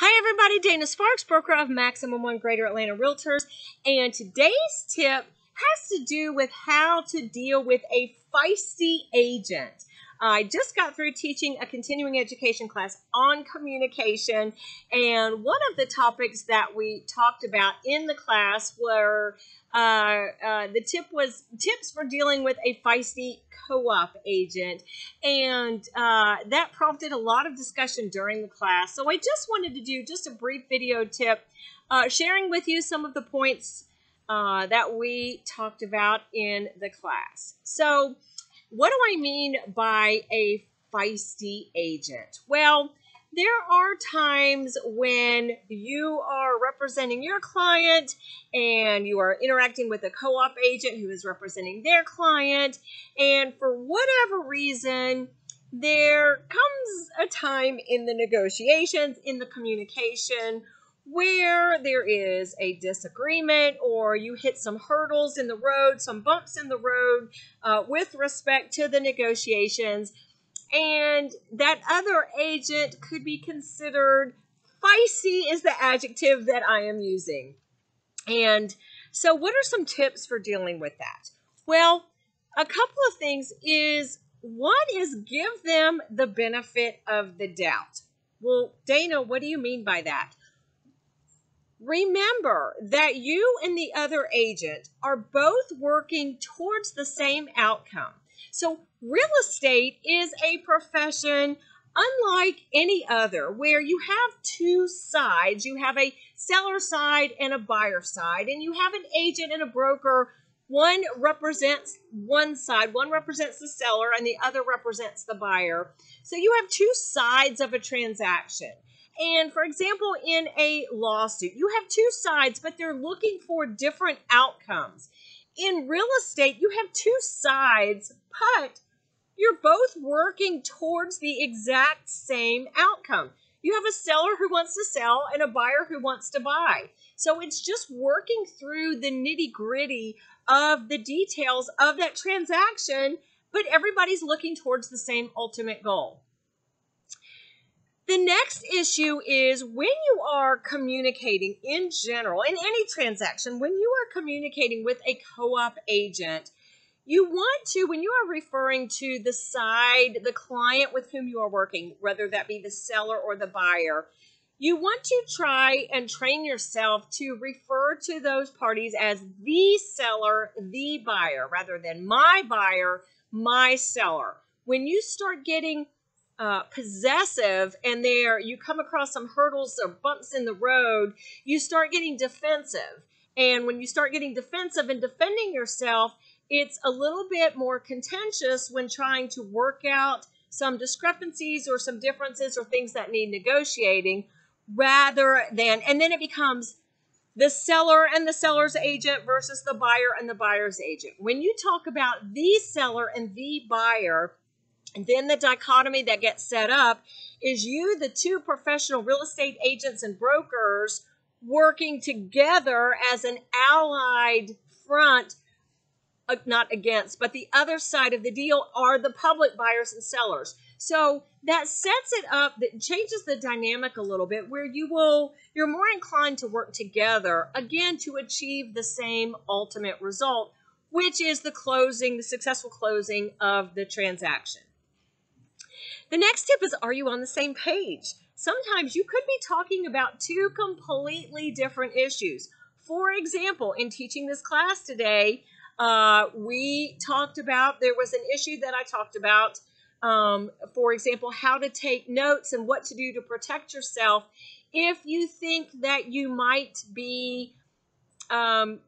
Hi everybody, Dana Sparks, broker of Maximum One Greater Atlanta Realtors, and today's tip has to do with how to deal with a feisty agent. I just got through teaching a continuing education class on communication, and one of the topics that we talked about in the class were the tip was tips for dealing with a feisty co-op agent, and that prompted a lot of discussion during the class. So I just wanted to do just a brief video tip sharing with you some of the points that we talked about in the class. So what do I mean by a feisty agent? Well, there are times when you are representing your client and you are interacting with a co-op agent who is representing their client, and for whatever reason, there comes a time in the negotiations, in the communication, where there is a disagreement or you hit some hurdles in the road, some bumps in the road with respect to the negotiations, and that other agent could be considered feisty is the adjective that I am using. And so what are some tips for dealing with that? Well, a couple of things is, one is give them the benefit of the doubt. Well, Dana, what do you mean by that? Remember that you and the other agent are both working towards the same outcome. So real estate is a profession unlike any other where you have two sides. You have a seller side and a buyer side, and you have an agent and a broker. One represents one side, one represents the seller, and the other represents the buyer. So you have two sides of a transaction. And for example, in a lawsuit, you have two sides, but they're looking for different outcomes. In real estate, you have two sides, but you're both working towards the exact same outcome. You have a seller who wants to sell and a buyer who wants to buy. So it's just working through the nitty-gritty of the details of that transaction, but everybody's looking towards the same ultimate goal. The next issue is when you are communicating in general, in any transaction, when you are communicating with a co-op agent, you want to, when you are referring to the side, the client with whom you are working, whether that be the seller or the buyer, you want to try and train yourself to refer to those parties as the seller, the buyer, rather than my buyer, my seller. When you start getting possessive and you come across some hurdles or bumps in the road, you start getting defensive. And when you start getting defensive and defending yourself, it's a little bit more contentious when trying to work out some discrepancies or some differences or things that need negotiating, rather than, and then it becomes the seller and the seller's agent versus the buyer and the buyer's agent. When you talk about the seller and the buyer, and then the dichotomy that gets set up is you, the two professional real estate agents and brokers, working together as an allied front, not against, but the other side of the deal are the public buyers and sellers. So that sets it up, that changes the dynamic a little bit, where you're more inclined to work together, again, to achieve the same ultimate result, which is the successful closing of the transaction. The next tip is, are you on the same page? Sometimes you could be talking about two completely different issues. For example, in teaching this class today, we talked about, there was an issue that I talked about, for example, how to take notes and what to do to protect yourself if you think that you might be the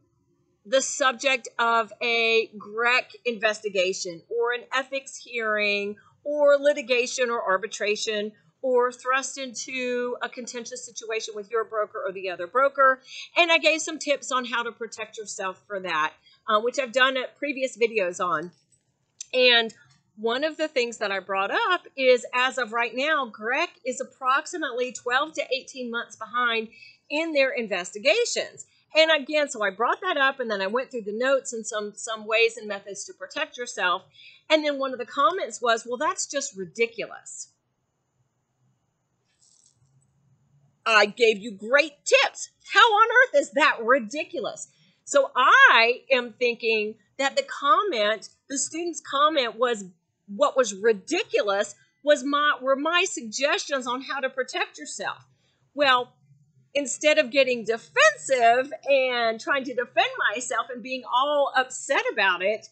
subject of a GREC investigation or an ethics hearing or litigation or arbitration, or thrust into a contentious situation with your broker or the other broker. And I gave some tips on how to protect yourself for that, which I've done previous videos on. And one of the things that I brought up is, as of right now, GREC is approximately 12 to 18 months behind in their investigations. And again, so I brought that up, and then I went through the notes and some ways and methods to protect yourself. And then one of the comments was, well, that's just ridiculous. I gave you great tips. How on earth is that ridiculous? So I am thinking that the student's comment was what was ridiculous were my suggestions on how to protect yourself. Well, instead of getting defensive and trying to defend myself and being all upset about it,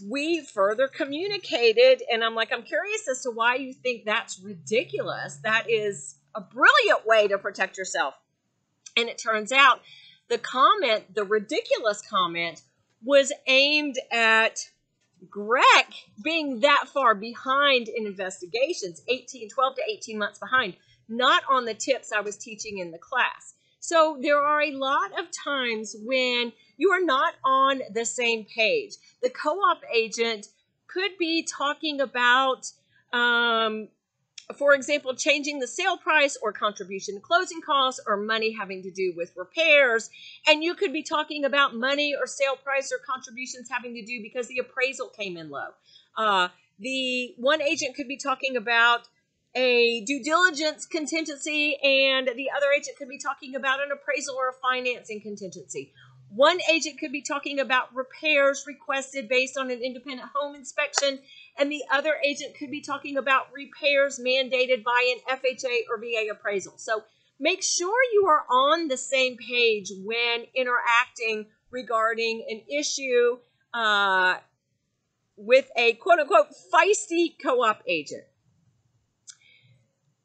we further communicated, and I'm like, I'm curious as to why you think that's ridiculous. That is a brilliant way to protect yourself. And it turns out the ridiculous comment, was aimed at Greg being that far behind in investigations, 12 to 18 months behind, not on the tips I was teaching in the class. So there are a lot of times when you are not on the same page. The co-op agent could be talking about, for example, changing the sale price or contribution to closing costs or money having to do with repairs. And you could be talking about money or sale price or contributions having to do because the appraisal came in low. The one agent could be talking about a due diligence contingency, and the other agent could be talking about an appraisal or a financing contingency. One agent could be talking about repairs requested based on an independent home inspection, and the other agent could be talking about repairs mandated by an FHA or VA appraisal. So make sure you are on the same page when interacting regarding an issue with a quote-unquote feisty co-op agent.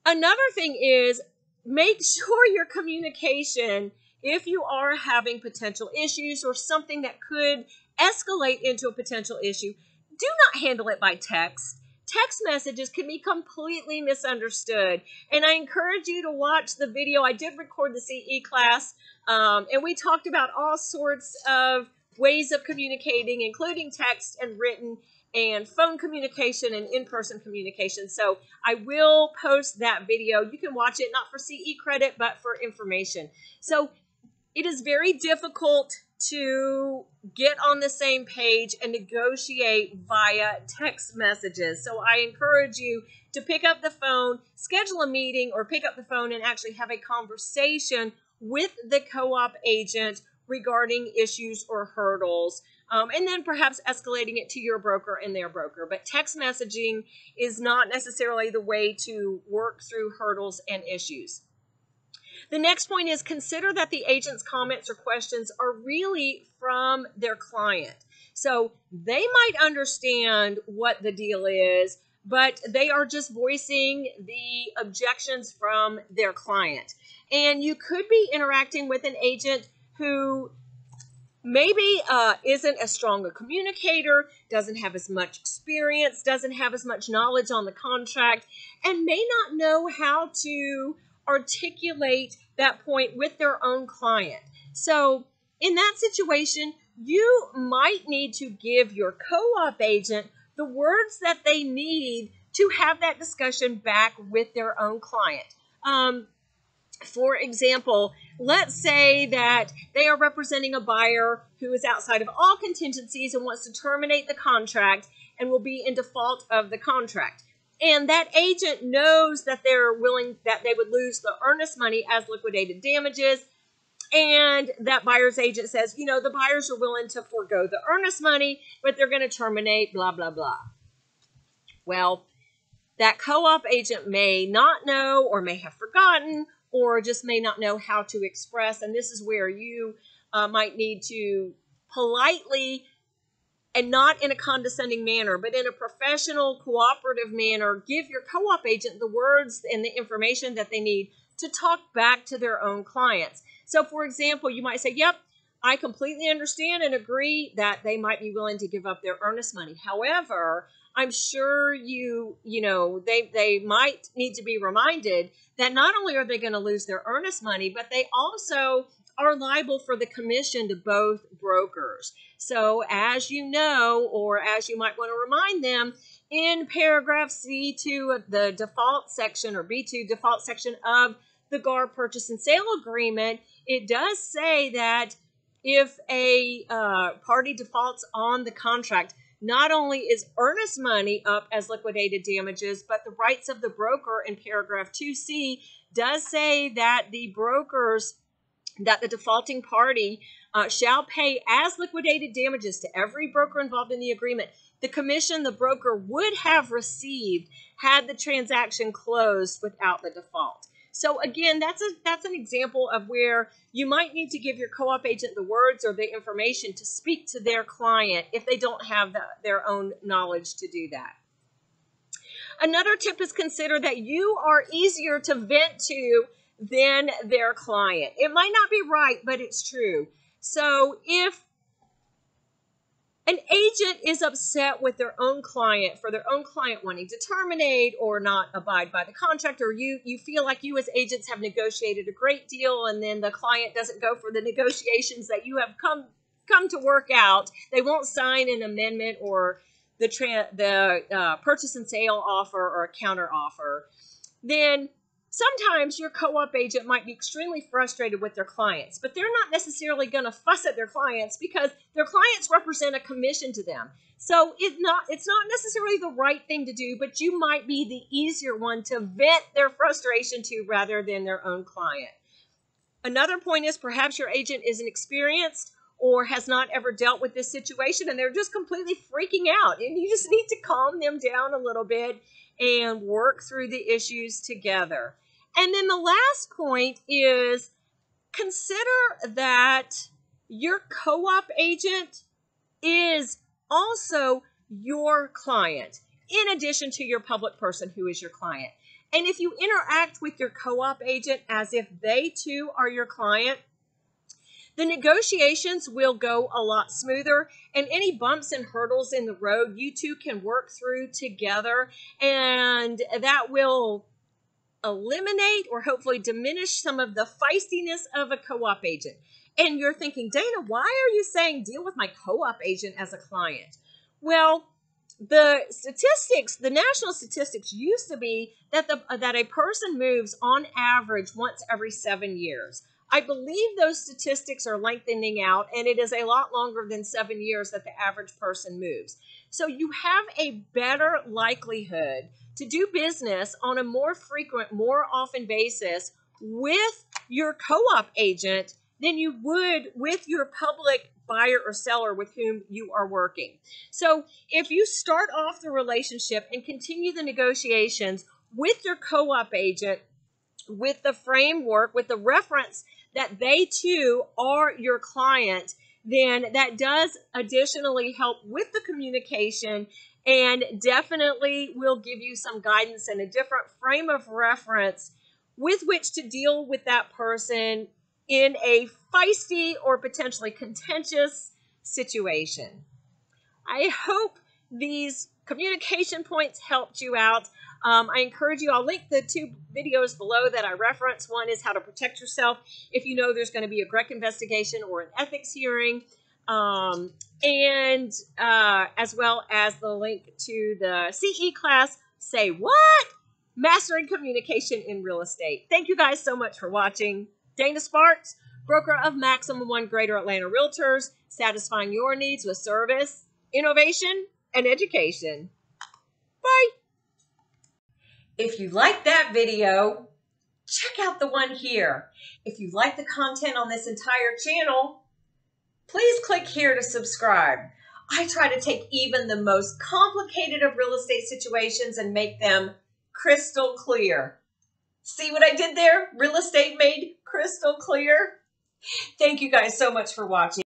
Another thing is, make sure your communication, if you are having potential issues or something that could escalate into a potential issue, do not handle it by text. Text messages can be completely misunderstood. And I encourage you to watch the video. I did record the CE class, and we talked about all sorts of ways of communicating, including text and written and phone communication and in-person communication. So I will post that video. You can watch it, not for CE credit, but for information. So it is very difficult to get on the same page and negotiate via text messages. So I encourage you to pick up the phone, schedule a meeting, or pick up the phone and actually have a conversation with the co-op agent regarding issues or hurdles, and then perhaps escalating it to your broker and their broker. But text messaging is not necessarily the way to work through hurdles and issues. The next point is, consider that the agent's comments or questions are really from their client. So they might understand what the deal is, but they are just voicing the objections from their client. And you could be interacting with an agent who maybe isn't as strong a communicator, doesn't have as much experience, doesn't have as much knowledge on the contract, and may not know how to articulate that point with their own client. So in that situation, you might need to give your co-op agent the words that they need to have that discussion back with their own client. For example, let's say that they are representing a buyer who is outside of all contingencies and wants to terminate the contract and will be in default of the contract. And that agent knows that that they would lose the earnest money as liquidated damages. And that buyer's agent says, the buyers are willing to forego the earnest money, but they're going to terminate, blah, blah, blah. Well, that co-op agent may not know, or may have forgotten, or just may not know how to express. And this is where you might need to politely, and not in a condescending manner, but in a professional, cooperative manner, give your co-op agent the words and the information that they need to talk back to their own clients. So, for example, you might say, yep, I completely understand and agree that they might be willing to give up their earnest money. However, I'm sure they might need to be reminded that not only are they going to lose their earnest money, but they also are liable for the commission to both brokers. So as you know, or as you might want to remind them, in paragraph C2 of the default section, or B2 default section of the GAR purchase and sale agreement, it does say that if a party defaults on the contract, not only is earnest money up as liquidated damages, but the rights of the broker in paragraph 2C does say that the defaulting party shall pay as liquidated damages to every broker involved in the agreement the commission the broker would have received had the transaction closed without the default. So again, that's an example of where you might need to give your co-op agent the words or the information to speak to their client if they don't have their own knowledge to do that. Another tip is consider that you are easier to vent to than their client. It might not be right, but it's true. So if an agent is upset with their own client for their own client wanting to terminate or not abide by the contract, or you feel like you as agents have negotiated a great deal and then the client doesn't go for the negotiations that you have come to work out, they won't sign an amendment or the purchase and sale offer or a counter offer, then sometimes your co-op agent might be extremely frustrated with their clients, but they're not necessarily going to fuss at their clients because their clients represent a commission to them. So it's not necessarily the right thing to do, but you might be the easier one to vent their frustration to rather than their own client. Another point is perhaps your agent isn't experienced or has not ever dealt with this situation and they're just completely freaking out, and you just need to calm them down a little bit and work through the issues together. And then the last point is consider that your co-op agent is also your client, in addition to your public person who is your client. And if you interact with your co-op agent as if they too are your client, the negotiations will go a lot smoother, and any bumps and hurdles in the road you two can work through together, and that will eliminate or hopefully diminish some of the feistiness of a co-op agent. And you're thinking, Dana, why are you saying deal with my co-op agent as a client? Well, the national statistics used to be that a person moves on average once every 7 years. I believe those statistics are lengthening out, and it is a lot longer than 7 years that the average person moves. So you have a better likelihood to do business on a more frequent, more often basis with your co-op agent than you would with your public buyer or seller with whom you are working. So if you start off the relationship and continue the negotiations with your co-op agent, with the framework, with the reference that they too are your client, then that does additionally help with the communication and definitely will give you some guidance and a different frame of reference with which to deal with that person in a feisty or potentially contentious situation. I hope these communication points helped you out. I encourage you, I'll link the 2 videos below that I reference. One is how to protect yourself if you know there's going to be a GREC investigation or an ethics hearing, and as well as the link to the CE class, Say What? Mastering Communication in Real Estate. Thank you guys so much for watching. Dana Sparks, broker of Maximum One Greater Atlanta Realtors, satisfying your needs with service, innovation, and education. Bye. If you like that video, check out the one here. If you like the content on this entire channel, please click here to subscribe. I try to take even the most complicated of real estate situations and make them crystal clear. See what I did there? Real estate made crystal clear. Thank you guys so much for watching.